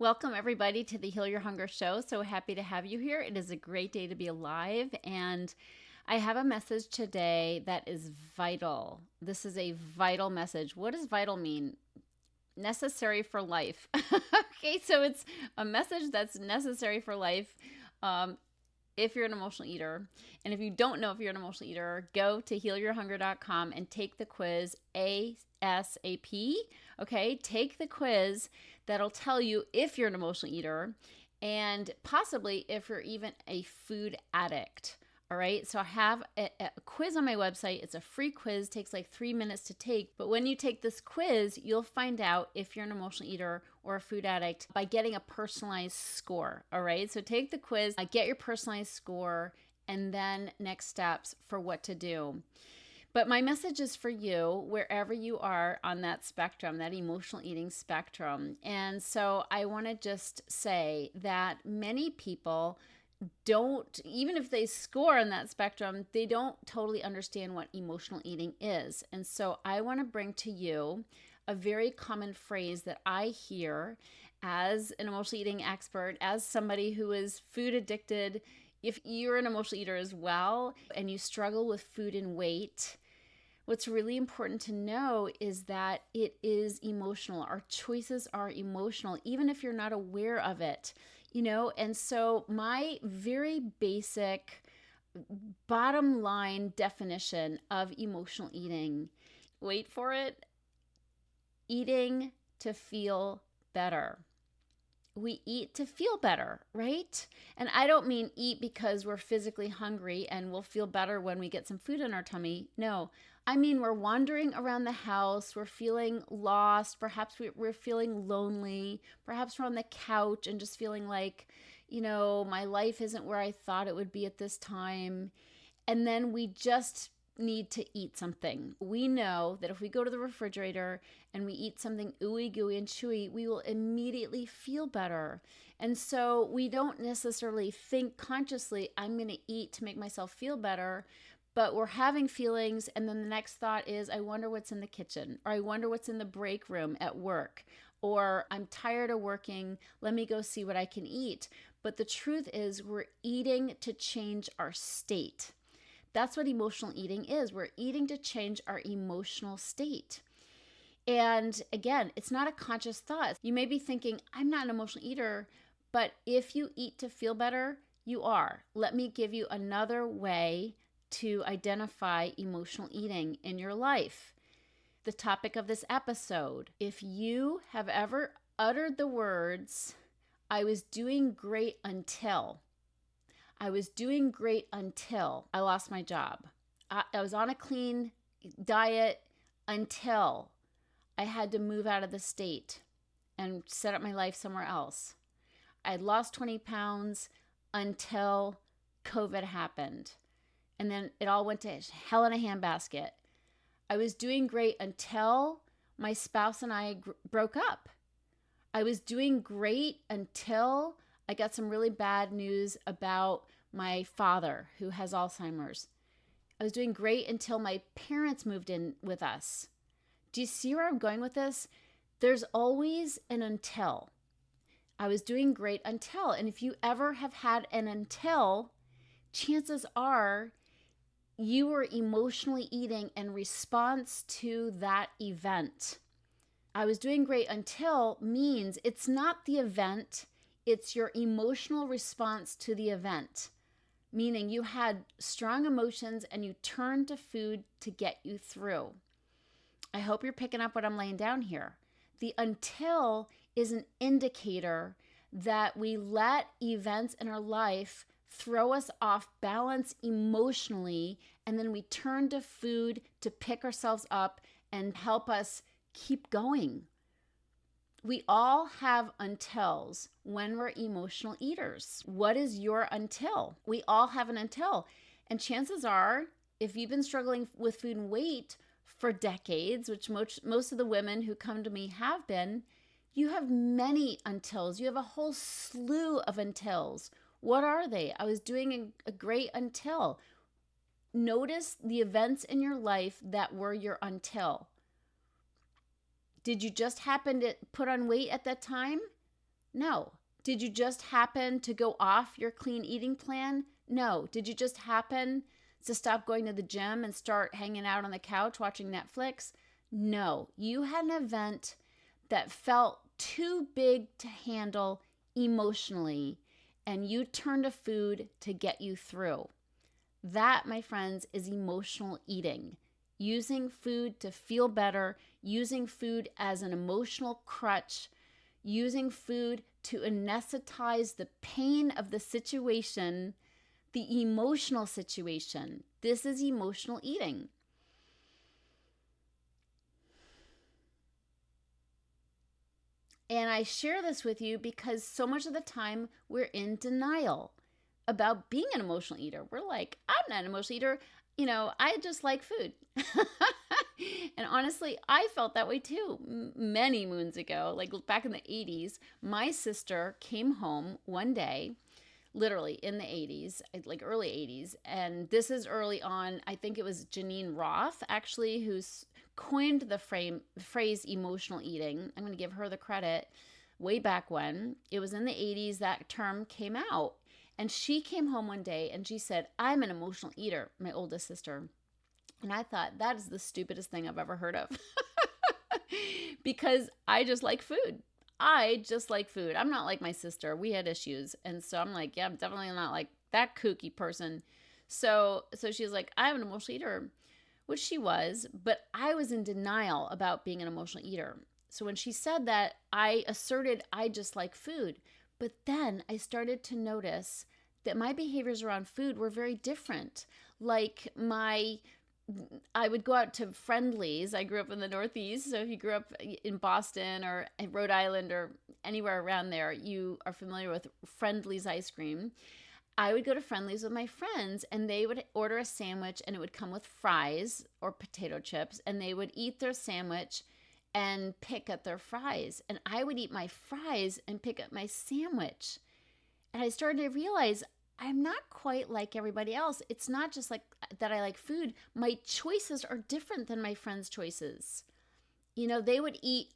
Welcome, everybody, to the Heal Your Hunger show. So happy to have you here. It is a great day to be alive. And I have a message today that is vital. This is a vital message. What does vital mean? Necessary for life. Okay, so it's a message that's necessary for life. If you're an emotional eater. And if you don't know if you're an emotional eater, go to healyourhunger.com and take the quiz ASAP. Okay, take the quiz that'll tell you if you're an emotional eater and possibly if you're even a food addict. All right, so I have a quiz on my website. It's a free quiz, takes like 3 minutes to take. But when you take this quiz, you'll find out if you're an emotional eater or a food addict by getting a personalized score. All right, so take the quiz, get your personalized score, and then next steps for what to do. But my message is for you wherever you are on that spectrum, that emotional eating spectrum. And so I want to just say that many people don't, even if they score on that spectrum, they don't totally understand what emotional eating is. And so I want to bring to you a very common phrase that I hear as an emotional eating expert, as somebody who is food addicted. If you're an emotional eater as well and you struggle with food and weight, what's really important to know is that it is emotional. Our choices are emotional, even if you're not aware of it. And so my very basic bottom line definition of emotional eating, wait for it, eating to feel better. We eat to feel better, right? And I don't mean eat because we're physically hungry and we'll feel better when we get some food in our tummy. No, I mean we're wandering around the house, we're feeling lost, perhaps we're feeling lonely, perhaps we're on the couch and just feeling like, my life isn't where I thought it would be at this time. And then we just need to eat something. We know that if we go to the refrigerator and we eat something ooey gooey and chewy, we will immediately feel better. And so we don't necessarily think consciously, I'm going to eat to make myself feel better, but we're having feelings. And then the next thought is, I wonder what's in the kitchen, or I wonder what's in the break room at work, or I'm tired of working. Let me go see what I can eat. But the truth is, we're eating to change our state. That's what emotional eating is. We're eating to change our emotional state. And again, it's not a conscious thought. You may be thinking, I'm not an emotional eater, but if you eat to feel better, you are. Let me give you another way to identify emotional eating in your life. The topic of this episode, if you have ever uttered the words, I was doing great until I lost my job. I was on a clean diet until I had to move out of the state and set up my life somewhere else. I had lost 20 pounds until COVID happened. And then it all went to hell in a handbasket. I was doing great until my spouse and I broke up. I was doing great until I got some really bad news about my father who has Alzheimer's. I was doing great until my parents moved in with us. Do you see where I'm going with this? There's always an until. I was doing great until. And if you ever have had an until, chances are you were emotionally eating in response to that event. I was doing great until means it's not the event, it's your emotional response to the event. Meaning you had strong emotions and you turned to food to get you through. I hope you're picking up what I'm laying down here. The until is an indicator that we let events in our life throw us off balance emotionally, and then we turn to food to pick ourselves up and help us keep going. We all have untils when we're emotional eaters. What is your until? We all have an until. And chances are, if you've been struggling with food and weight for decades, which most of the women who come to me have been, you have many untils. You have a whole slew of untils. What are they? I was doing a great until. Notice the events in your life that were your until. Did you just happen to put on weight at that time? No. Did you just happen to go off your clean eating plan? No. Did you just happen to stop going to the gym and start hanging out on the couch watching Netflix? No. You had an event that felt too big to handle emotionally, and you turned to food to get you through. That, my friends, is emotional eating. Using food to feel better, using food as an emotional crutch, using food to anesthetize the pain of the situation, the emotional situation. This is emotional eating. And I share this with you because so much of the time we're in denial about being an emotional eater. We're like, I'm not an emotional eater. I just like food. And honestly, I felt that way too many moons ago. Like back in the 80s, my sister came home one day, literally in the 80s, like early 80s. And this is early on. I think it was Janine Roth, actually, who's coined the phrase emotional eating. I'm going to give her the credit. Way back when, it was in the 80s, that term came out. And she came home one day and she said, I'm an emotional eater, my oldest sister. And I thought, that is the stupidest thing I've ever heard of. Because I just like food. I just like food. I'm not like my sister. We had issues. And so I'm like, yeah, I'm definitely not like that kooky person. So she was like, I'm an emotional eater, which she was, but I was in denial about being an emotional eater. So when she said that, I asserted I just like food. But then I started to notice that my behaviors around food were very different. Like I would go out to Friendlies. I grew up in the Northeast. So if you grew up in Boston or Rhode Island or anywhere around there, you are familiar with Friendlies ice cream. I would go to Friendlies with my friends and they would order a sandwich and it would come with fries or potato chips, and they would eat their sandwich and pick at their fries. And I would eat my fries and pick up my sandwich. And I started to realize I'm not quite like everybody else. It's not just like that I like food. My choices are different than my friends' choices. They would eat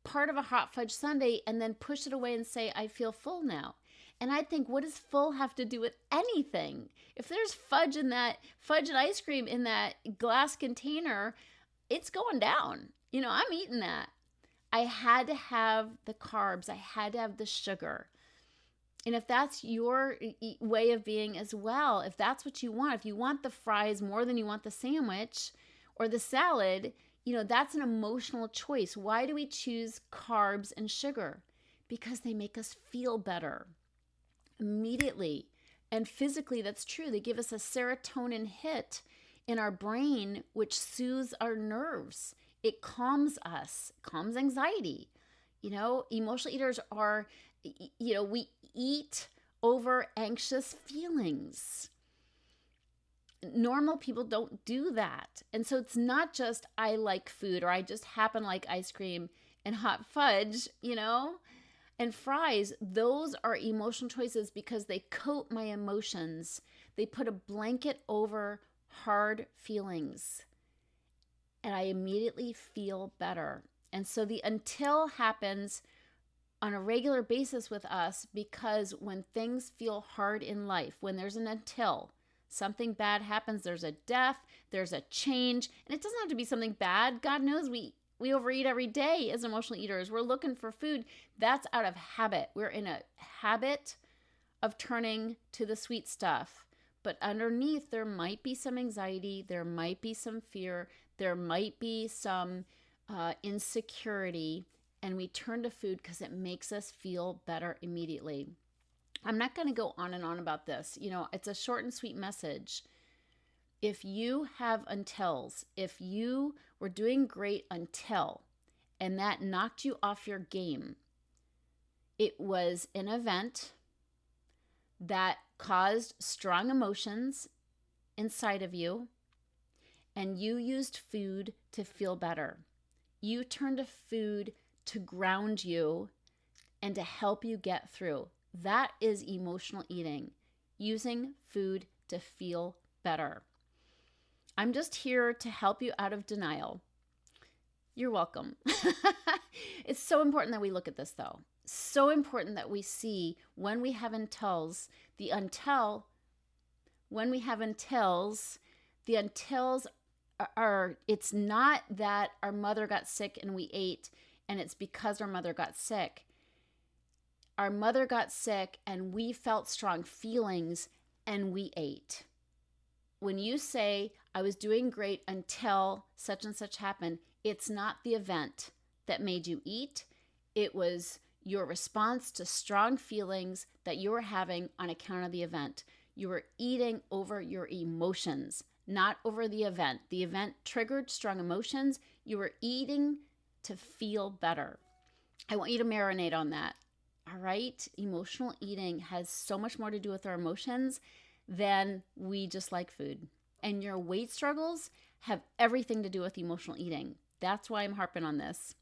part of a hot fudge sundae and then push it away and say, I feel full now. And I think, what does full have to do with anything? If there's fudge and ice cream in that glass container, it's going down. I'm eating that. I had to have the carbs. I had to have the sugar. And if that's your way of being as well, if that's what you want, if you want the fries more than you want the sandwich or the salad, that's an emotional choice. Why do we choose carbs and sugar? Because they make us feel better immediately. And physically, that's true. They give us a serotonin hit in our brain, which soothes our nerves. It calms us, calms anxiety. Emotional eaters are, we eat over anxious feelings. Normal people don't do that. And so it's not just I like food or I just happen to like ice cream and hot fudge, and fries. Those are emotional choices because they coat my emotions. They put a blanket over hard feelings. And I immediately feel better. And so the until happens on a regular basis with us because when things feel hard in life, when there's an until, something bad happens, there's a death, there's a change, and it doesn't have to be something bad. God knows we overeat every day as emotional eaters. We're looking for food. That's out of habit. We're in a habit of turning to the sweet stuff. But underneath, there might be some anxiety, there might be some fear, there might be some insecurity, and we turn to food because it makes us feel better immediately. I'm not going to go on and on about this. It's a short and sweet message. If you have untils, if you were doing great until, and that knocked you off your game, it was an event that caused strong emotions inside of you, and you used food to feel better. You turned to food to ground you and to help you get through. That is emotional eating, using food to feel better. I'm just here to help you out of denial. You're welcome. It's so important that we look at this, though. So important that we see when we have untils, when we have untils, the untils are, it's not that our mother got sick and we ate, and it's because our mother got sick. Our mother got sick and we felt strong feelings and we ate. When you say, I was doing great until such and such happened, it's not the event that made you eat. It was your response to strong feelings that you were having on account of the event. You were eating over your emotions, not over the event. The event triggered strong emotions. You were eating to feel better. I want you to marinate on that. All right? Emotional eating has so much more to do with our emotions than we just like food. And your weight struggles have everything to do with emotional eating. That's why I'm harping on this.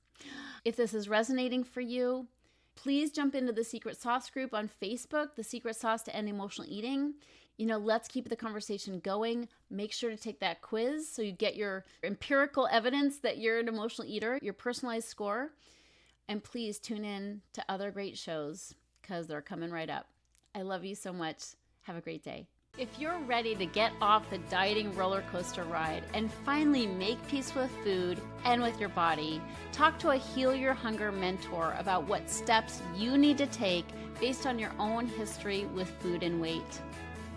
If this is resonating for you, please jump into the Secret Sauce group on Facebook, the Secret Sauce to End Emotional Eating. Let's keep the conversation going. Make sure to take that quiz so you get your empirical evidence that you're an emotional eater, your personalized score. And please tune in to other great shows because they're coming right up. I love you so much. Have a great day. If you're ready to get off the dieting roller coaster ride and finally make peace with food and with your body, talk to a Heal Your Hunger mentor about what steps you need to take based on your own history with food and weight.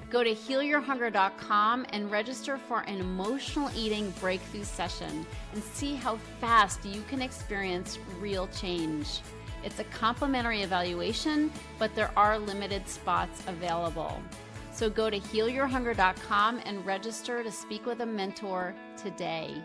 Go to healyourhunger.com and register for an emotional eating breakthrough session and see how fast you can experience real change. It's a complimentary evaluation, but there are limited spots available. So go to healyourhunger.com and register to speak with a mentor today.